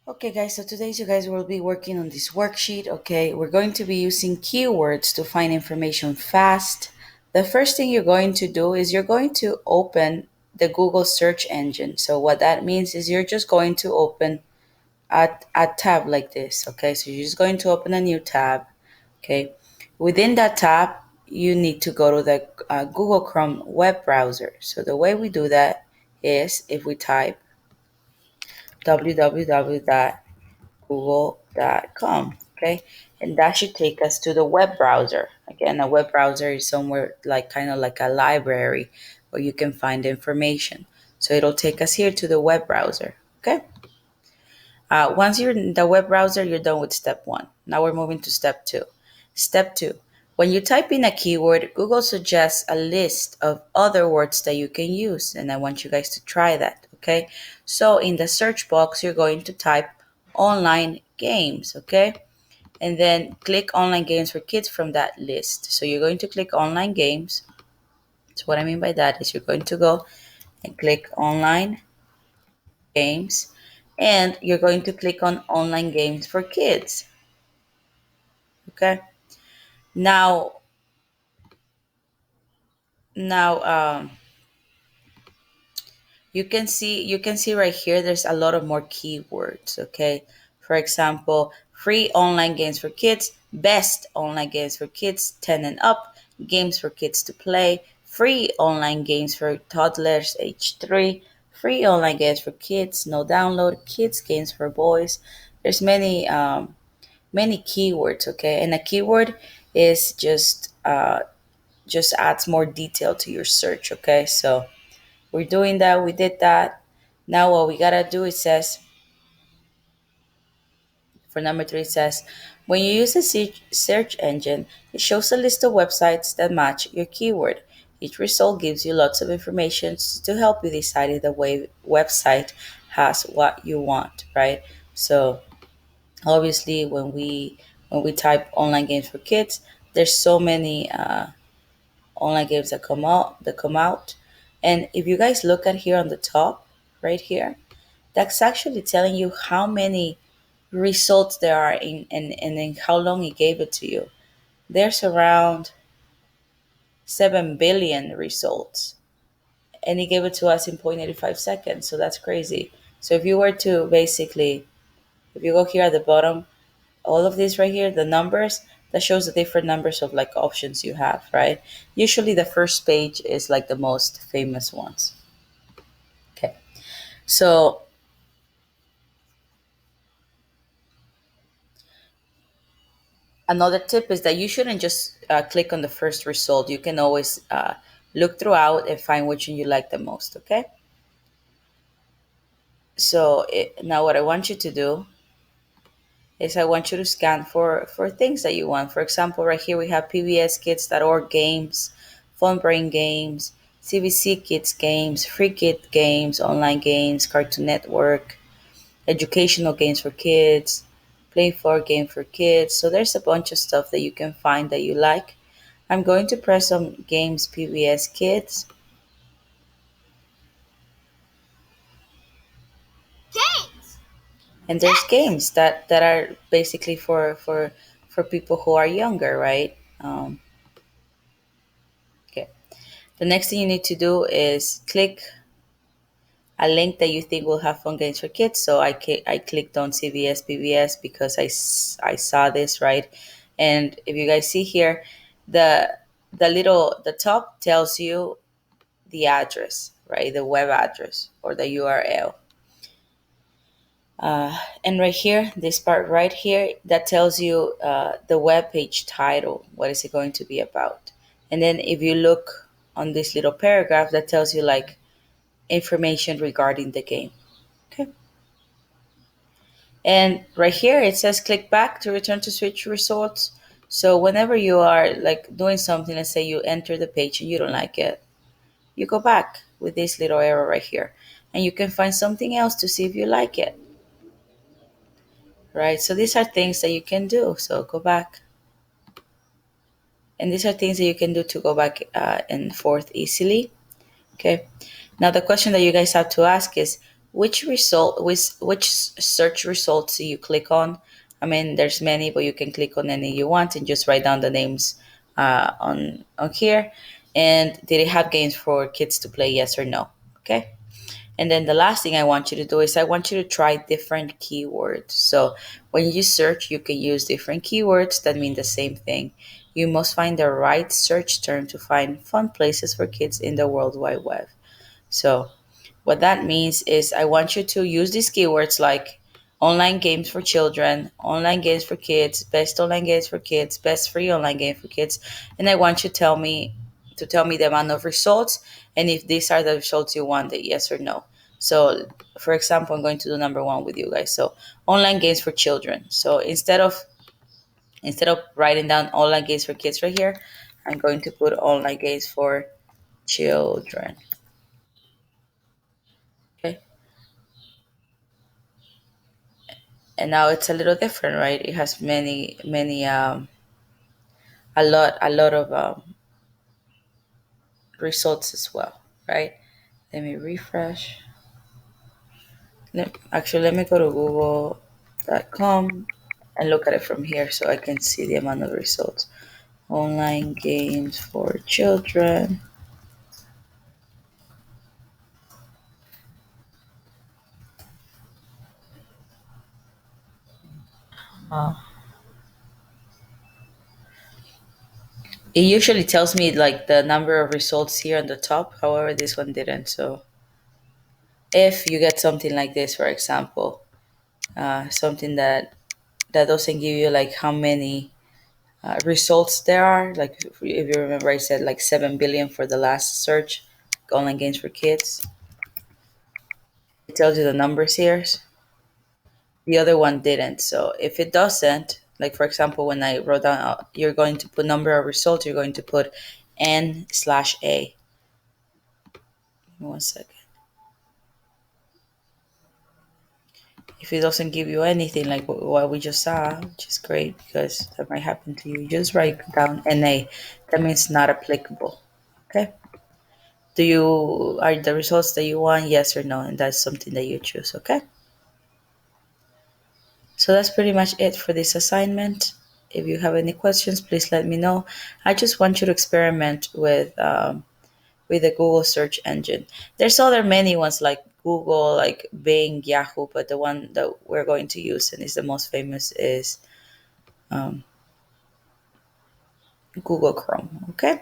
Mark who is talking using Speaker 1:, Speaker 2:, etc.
Speaker 1: Okay, guys, so today you guys will be working on this worksheet. Okay, we're going to be using keywords to find information fast. The first thing you're going to do is you're going to open the Google search engine. So, what that means is you're just going to open a tab like this. Okay, so you're just going to open a new tab. Okay, within that tab, you need to go to the Google Chrome web browser. So, the way we do that is if we type www.google.com. Okay, and that should take us to the web browser. Again, a web browser is somewhere like kind of like a library where you can find information. So it'll take us here to the web browser. Okay, once you're in the web browser, you're done with step one. Now we're moving to step two. Step two. When you type in a keyword, Google suggests a list of other words that you can use, and I want you guys to try that, okay? So in the search box, you're going to type online games, okay? And then click online games for kids from that list. So you're going to click online games. So what I mean by that is you're going to go and click online games, and you're going to click on online games for kids, okay? Now, now, you can see right here there's a lot of more keywords, okay? For example, free online games for kids, best online games for kids 10 and up, games for kids to play, free online games for toddlers age 3, free online games for kids no download, kids games for boys. There's many keywords, okay? And a keyword is just adds more detail to your search, okay? So we're doing that. We did that. Now what we gotta do, it says for number three, it says when you use a search engine, it shows a list of websites that match your keyword. Each result gives you lots of information to help you decide if the website has what you want, right? So obviously when we type online games for kids, there's so many online games that come out. And if you guys look at here on the top right here, that's actually telling you how many results there are and in how long it gave it to you. There's around 7 billion results, and he gave it to us in 0.85 seconds, so that's crazy. So if you were to basically, if you go here at the bottom, all of these right here, the numbers, that shows the different numbers of like options you have, right? Usually the first page is like the most famous ones. Okay, so another tip is that you shouldn't just click on the first result. You can always look throughout and find which one you like the most, okay? So now what I want you to do is I want you to scan for things that you want. For example, right here we have pbskids.org games, Fun Brain games, CBC Kids games, Free Kid games, online games, Cartoon Network, educational games for kids, Play for game for kids. So there's a bunch of stuff that you can find that you like. I'm going to press on games PBS Kids,
Speaker 2: Games!
Speaker 1: and there's
Speaker 2: Yes!
Speaker 1: games that are basically for people who are younger, right? Okay. The next thing you need to do is click a link that you think will have fun games for kids. So I clicked on CBS PBS because I saw this, right. And if you guys see here, the the top tells you the address, right, the web address or the URL. And right here, this part right here, that tells you the web page title. What is it going to be about? And then if you look on this little paragraph, that tells you like information regarding the game. Okay. And right here, it says click back to return to switch results. So whenever you are like doing something, let's say you enter the page and you don't like it, you go back with this little arrow right here, and you can find something else to see if you like it, right? So these are things that you can do. So go back, and these are things that you can do to go back and forth easily. Okay. Now the question that you guys have to ask is, which search results do you click on? I mean, there's many, but you can click on any you want and just write down the names on here. And did it have games for kids to play? Yes or no? Okay. And then the last thing I want you to do is I want you to try different keywords. So when you search, you can use different keywords that mean the same thing. You must find the right search term to find fun places for kids in the World Wide Web. So what that means is I want you to use these keywords like online games for children, online games for kids, best online games for kids, best free online game for kids, and I want you to tell me the amount of results and if these are the results you want, the yes or no. So, for example, I'm going to do number one with you guys. So, online games for children. So instead of writing down online games for kids right here, I'm going to put online games for children. Okay. And now it's a little different, right? It has many a lot of results as well, right? Let me refresh. Actually, let me go to google.com and look at it from here so I can see the amount of results. Online games for children. uh, it usually tells me like the number of results here on the top. However, this one didn't. So if you get something like this, for example, something that doesn't give you like how many results there are. Like if you remember, I said like 7 billion for the last search, online games for kids. It tells you the numbers here. The other one didn't. So if it doesn't, like for example, when I wrote down, you're going to put number of results. You're going to put n/a. Give me 1 second. If it doesn't give you anything like what we just saw, which is great because that might happen to you, just write down NA. That means not applicable. Okay. Do you are the results that you want, yes or no? And that's something that you choose, okay? So that's pretty much it for this assignment. If you have any questions, please let me know. I just want you to experiment with the Google search engine. There's other many ones like Google, like Bing, Yahoo, but the one that we're going to use and is the most famous is um, Google Chrome. Okay.